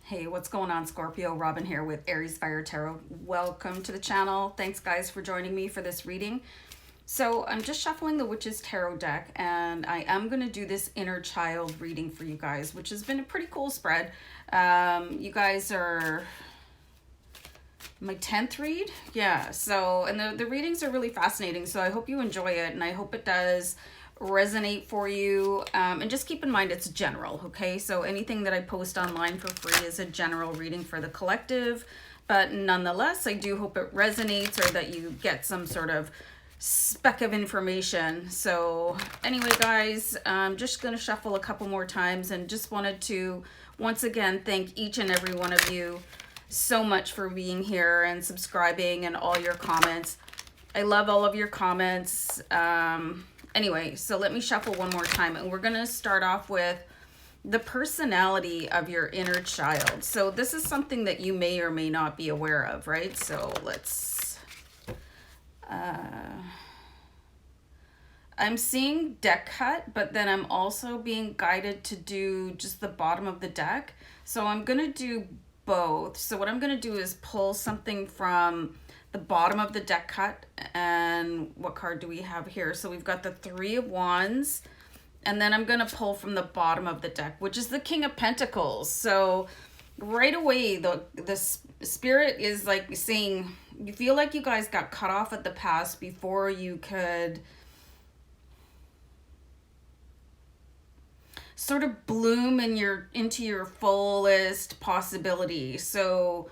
Hey, what's going on, Scorpio? Robin here with AriesFireTarot. Welcome to the channel. Thanks, guys, for joining me for this reading. So I'm just shuffling the Witch's Tarot deck, and I am going to do this inner child reading for you guys, which has been a pretty cool spread. You guys are my 10th read. Yeah, so, and the readings are really fascinating, so I hope you enjoy it, and I hope it does resonate for you. And just keep in mind it's general, okay? So anything that I post online for free is a general reading for the collective, but nonetheless, I do hope it resonates or that you get some sort of speck of information. So anyway, guys, I'm just going to shuffle a couple more times and just wanted to once again thank each and every one of you so much for being here and subscribing and all your comments. I love all of your comments. Anyway, so let me shuffle one more time, and we're going to start off with the personality of your inner child. So this is something that you may or may not be aware of, right? So let's, I'm seeing deck cut, but then I'm also being guided to do just the bottom of the deck. So I'm going to do both. So what I'm going to do is pull something from the bottom of the deck cut, and what card do we have here? So we've got the Three of Wands, and then I'm going to pull from the bottom of the deck, which is the King of Pentacles. So right away, the spirit is like saying, you feel like you guys got cut off at the past before you could sort of bloom into your fullest possibility. So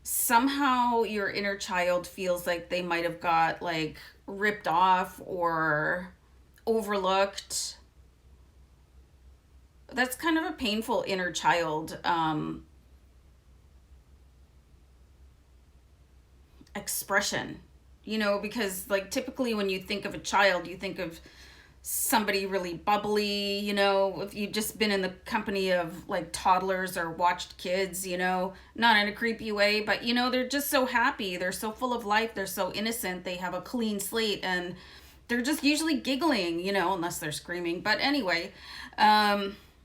somehow your inner child feels like they might have got like ripped off or overlooked. That's kind of a painful inner child expression, you know, because like typically when you think of a child, you think of somebody really bubbly, you know, if you've just been in the company of like toddlers or watched kids, you know, not in a creepy way, but you know, they're just so happy, they're so full of life, they're so innocent, they have a clean slate, and they're just usually giggling, you know, unless they're screaming. But anyway,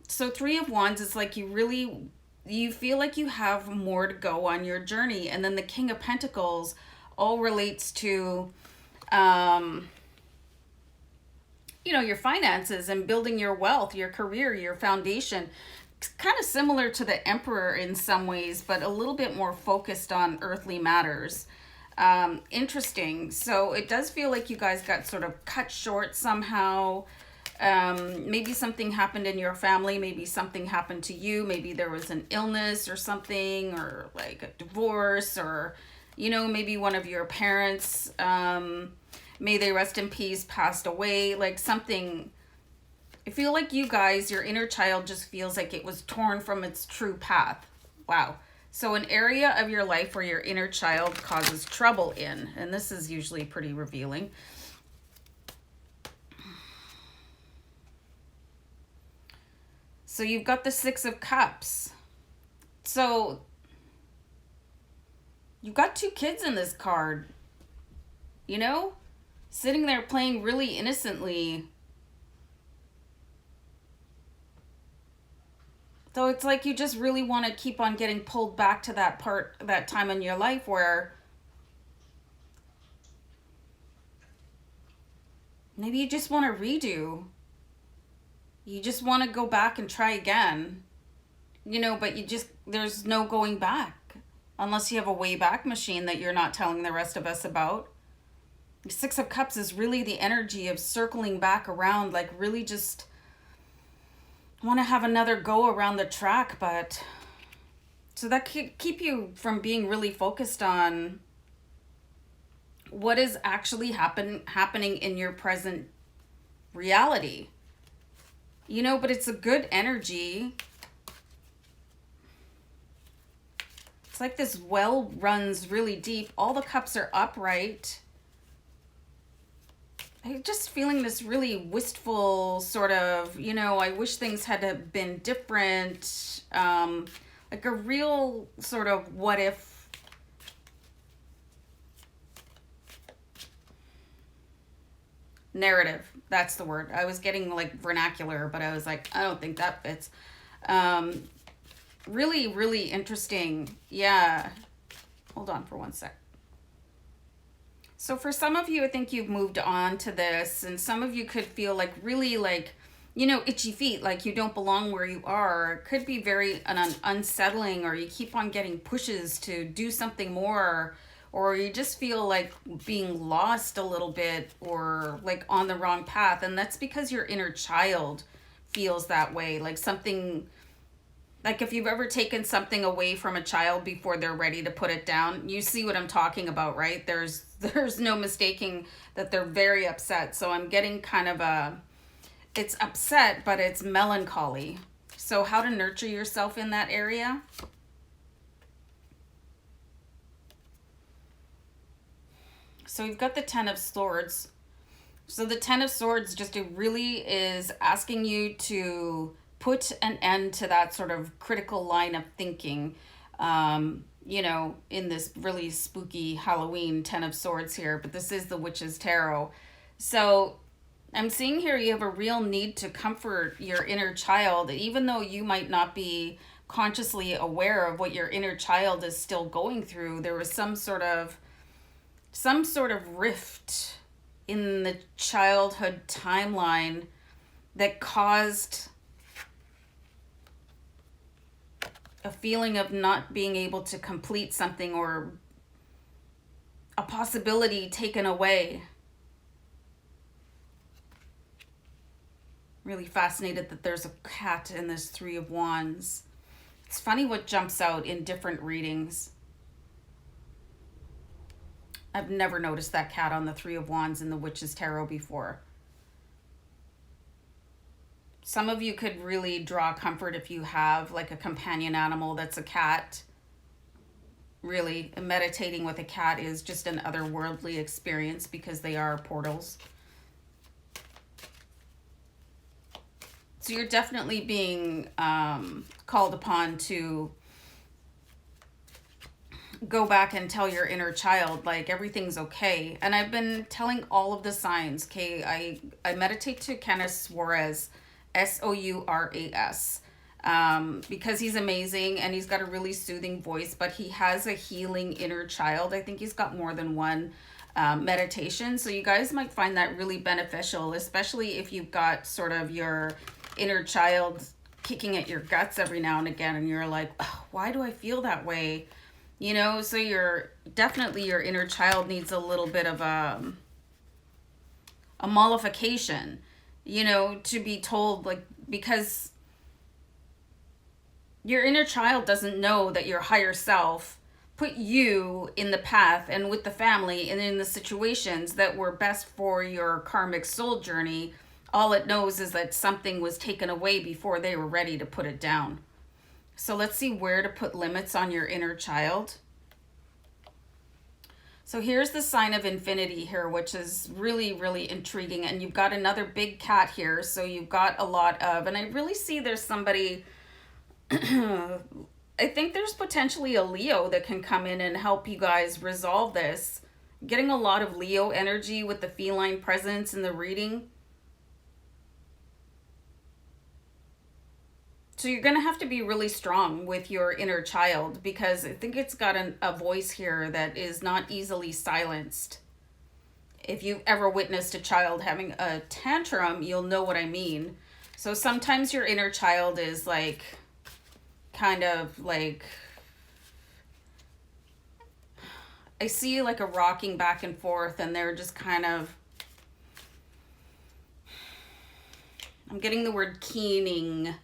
so Three of Wands is like you feel like you have more to go on your journey. And then the King of Pentacles all relates to you know, your finances and building your wealth, your career, your foundation. It's kind of similar to the Emperor in some ways, but a little bit more focused on earthly matters. Interesting. So it does feel like you guys got sort of cut short somehow. Maybe something happened in your family. Maybe something happened to you. Maybe there was an illness or something, or like a divorce, or, you know, maybe one of your parents, may they rest in peace, passed away, like something. I feel like you guys, your inner child just feels like it was torn from its true path. Wow. So an area of your life where your inner child causes trouble in, and this is usually pretty revealing. So you've got the Six of Cups. So you've got two kids in this card, you know? Sitting there playing really innocently. So it's like you just really want to keep on getting pulled back to that time in your life where maybe you just want to redo. You just want to go back and try again. You know, but there's no going back. Unless you have a way back machine that you're not telling the rest of us about. Six of Cups is really the energy of circling back around, like really just want to have another go around the track. But so that could keep you from being really focused on what is actually happening in your present reality, you know. But it's a good energy. It's like this well runs really deep. All the cups are upright. I'm just feeling this really wistful sort of, you know, I wish things had been different. Like a real sort of what if. Narrative. That's the word. I was getting like vernacular, but I was like, I don't think that fits. Really, really interesting. Yeah. Hold on for one sec. So for some of you, I think you've moved on to this, and some of you could feel like really like, you know, itchy feet, like you don't belong where you are. It could be very unsettling, or you keep on getting pushes to do something more, or you just feel like being lost a little bit, or like on the wrong path. And that's because your inner child feels that way, like something. Like if you've ever taken something away from a child before they're ready to put it down, you see what I'm talking about, right? There's no mistaking that they're very upset. So I'm getting kind of it's upset, but it's melancholy. So how to nurture yourself in that area? So we've got the Ten of Swords. So the Ten of Swords just it really is asking you to put an end to that sort of critical line of thinking. You know, in this really spooky Halloween Ten of Swords here, but this is the Witch's Tarot. So I'm seeing here you have a real need to comfort your inner child, even though you might not be consciously aware of what your inner child is still going through. There was some sort of rift in the childhood timeline that caused a feeling of not being able to complete something, or a possibility taken away. Really fascinated that there's a cat in this Three of Wands. It's funny what jumps out in different readings. I've never noticed that cat on the Three of Wands in the Witch's Tarot before. Some of you could really draw comfort if you have like a companion animal that's a cat. Really, meditating with a cat is just an otherworldly experience because they are portals. So you're definitely being called upon to go back and tell your inner child like everything's okay. And I've been telling all of the signs, okay? I meditate to Kenneth Suarez, Souras, because he's amazing and he's got a really soothing voice, but he has a healing inner child. I think he's got more than one meditation. So you guys might find that really beneficial, especially if you've got sort of your inner child kicking at your guts every now and again, and you're like, oh, why do I feel that way? You know, so you're definitely, your inner child needs a little bit of a mollification, you know, to be told, like, because your inner child doesn't know that your higher self put you in the path and with the family and in the situations that were best for your karmic soul journey. All it knows is that something was taken away before they were ready to put it down. So let's see where to put limits on your inner child. So here's the sign of infinity here, which is really, really intriguing. And you've got another big cat here. So you've got a lot of, and I really see there's somebody, I think there's potentially a Leo that can come in and help you guys resolve this. Getting a lot of Leo energy with the feline presence in the reading. So you're going to have to be really strong with your inner child, because I think it's got a voice here that is not easily silenced. If you've ever witnessed a child having a tantrum, you'll know what I mean. So sometimes your inner child is like, kind of like, I see like a rocking back and forth, and they're just kind of, I'm getting the word keening.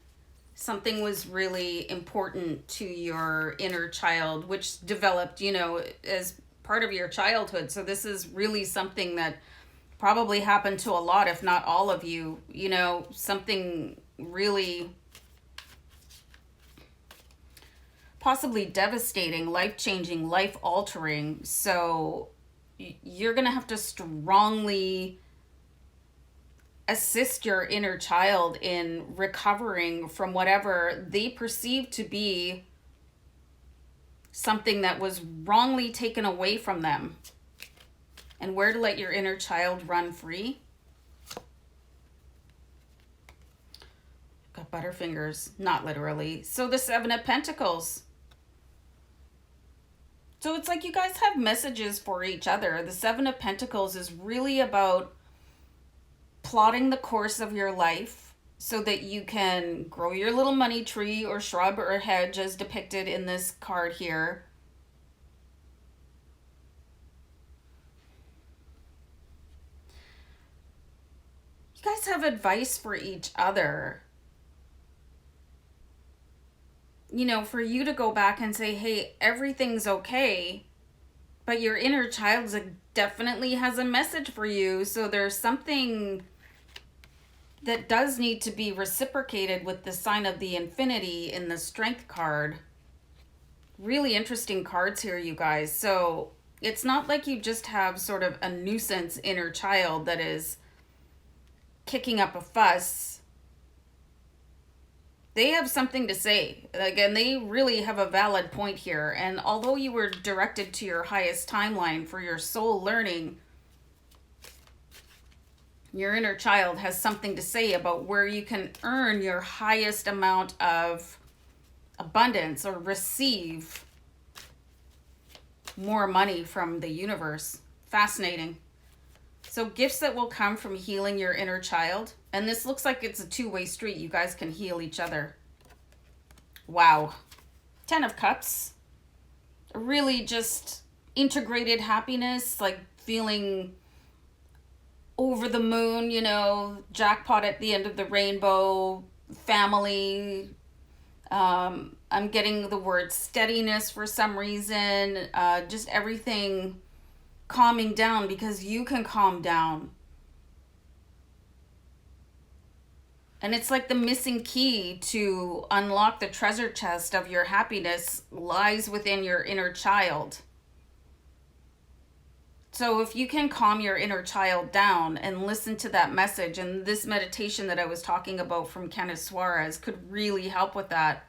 Something was really important to your inner child, which developed, you know, as part of your childhood. So this is really something that probably happened to a lot, if not all of you, you know, something really possibly devastating, life-changing, life-altering. So you're going to have to strongly assist your inner child in recovering from whatever they perceive to be something that was wrongly taken away from them, and where to let your inner child run free. Got Butterfingers, not literally. So the Seven of Pentacles. So it's like you guys have messages for each other. The Seven of Pentacles is really about plotting the course of your life so that you can grow your little money tree or shrub or hedge as depicted in this card here. You guys have advice for each other. You know, for you to go back and say, hey, everything's okay, but your inner child definitely has a message for you. So there's something that does need to be reciprocated with the sign of the infinity in the Strength card. Really interesting cards here, you guys. So it's not like you just have sort of a nuisance inner child that is kicking up a fuss. They have something to say. Again, they really have a valid point here. And although you were directed to your highest timeline for your soul learning, your inner child has something to say about where you can earn your highest amount of abundance or receive more money from the universe. Fascinating. So gifts that will come from healing your inner child. And this looks like it's a two-way street. You guys can heal each other. Wow. 10 of Cups. Really just integrated happiness, like feeling over the moon, you know, jackpot at the end of the rainbow, family. I'm getting the word steadiness for some reason. Just everything calming down because you can calm down. And it's like the missing key to unlock the treasure chest of your happiness lies within your inner child. So if you can calm your inner child down and listen to that message, and this meditation that I was talking about from Kenneth Suarez could really help with that.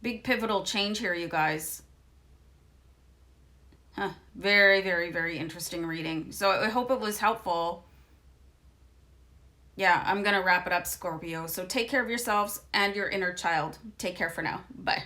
Big pivotal change here, you guys. Very, very, very interesting reading. So I hope it was helpful. Yeah, I'm going to wrap it up, Scorpio. So take care of yourselves and your inner child. Take care for now. Bye.